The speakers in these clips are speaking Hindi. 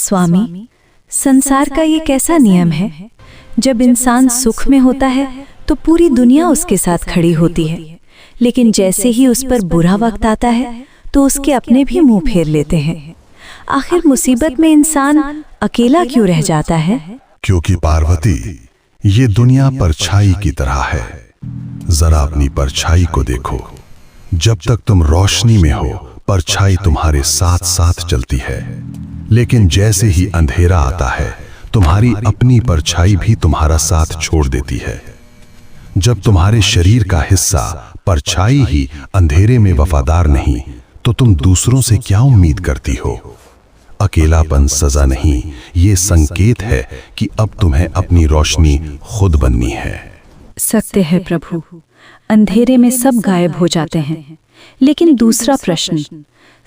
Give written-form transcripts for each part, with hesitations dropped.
स्वामी, संसार का ये कैसा नियम है, जब इंसान सुख में होता है तो पूरी दुनिया उसके साथ खड़ी होती है, लेकिन जैसे ही उस पर बुरा वक्त आता है तो उसके अपने भी मुंह फेर लेते हैं। आखिर मुसीबत में इंसान अकेला क्यों रह जाता है? क्योंकि पार्वती, ये दुनिया परछाई की तरह है। जरा अपनी परछाई को देखो। जब तक तुम रोशनी में हो, परछाई तुम्हारे साथ साथ चलती है, लेकिन जैसे ही अंधेरा आता है, तुम्हारी अपनी परछाई भी तुम्हारा साथ छोड़ देती है। जब तुम्हारे शरीर का हिस्सा परछाई ही अंधेरे में वफादार नहीं, तो तुम दूसरों से क्या उम्मीद करती हो? अकेलापन सजा नहीं, ये संकेत है कि अब तुम्हें अपनी रोशनी खुद बननी है। सत्य है प्रभु, अंधेरे में सब गायब हो जाते हैं। लेकिन दूसरा प्रश्न,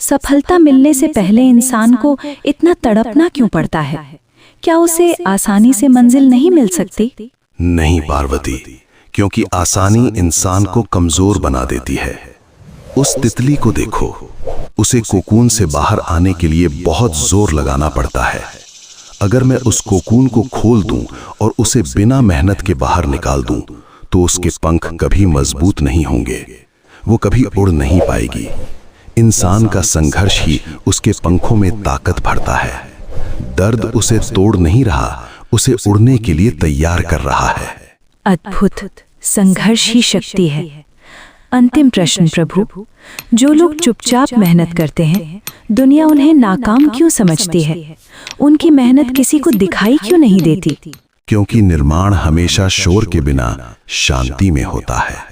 सफलता मिलने से पहले इंसान को इतना तड़पना क्यों पड़ता है? क्या उसे आसानी से मंजिल नहीं मिल सकती? नहीं पार्वती, क्योंकि आसानी इंसान को कमजोर बना देती है। उस तितली को देखो, उसे कोकून से बाहर आने के लिए बहुत जोर लगाना पड़ता है। अगर मैं उस कोकून को खोल दूं और उसे बिना मेहनत के बाहर निकाल दूं, तो उसके पंख कभी मजबूत नहीं होंगे, वो कभी उड़ नहीं पाएगी। इंसान का संघर्ष ही उसके पंखों में ताकत भरता है। दर्द उसे तोड़ नहीं रहा, उसे उड़ने के लिए तैयार कर रहा है। अद्भुत, संघर्ष ही शक्ति है। अंतिम प्रश्न प्रभु, जो लोग चुपचाप मेहनत करते हैं, दुनिया उन्हें नाकाम क्यों समझती है? उनकी मेहनत किसी को दिखाई क्यों नहीं देती? क्योंकि निर्माण हमेशा शोर के बिना शांति में होता है।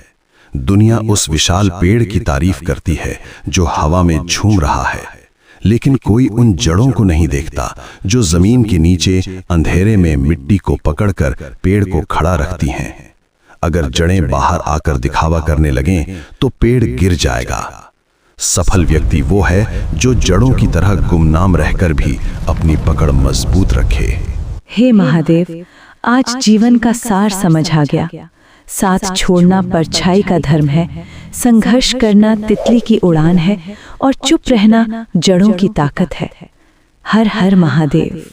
दुनिया उस विशाल पेड़ की तारीफ करती है जो हवा में झूम रहा है, लेकिन कोई उन जड़ों को नहीं देखता जो जमीन के नीचे अंधेरे में मिट्टी को पकड़कर पेड़ को खड़ा रखती हैं। अगर जड़ें बाहर आकर दिखावा करने लगें तो पेड़ गिर जाएगा। सफल व्यक्ति वो है जो जड़ों की तरह गुमनाम रहकर भी अपनी पकड़ मजबूत रखे। हे महादेव, आज जीवन का सार समझ आ गया। साथ छोड़ना परछाई का धर्म है, संघर्ष करना तितली की उड़ान है, और चुप रहना जड़ों की ताकत है। हर हर महादेव।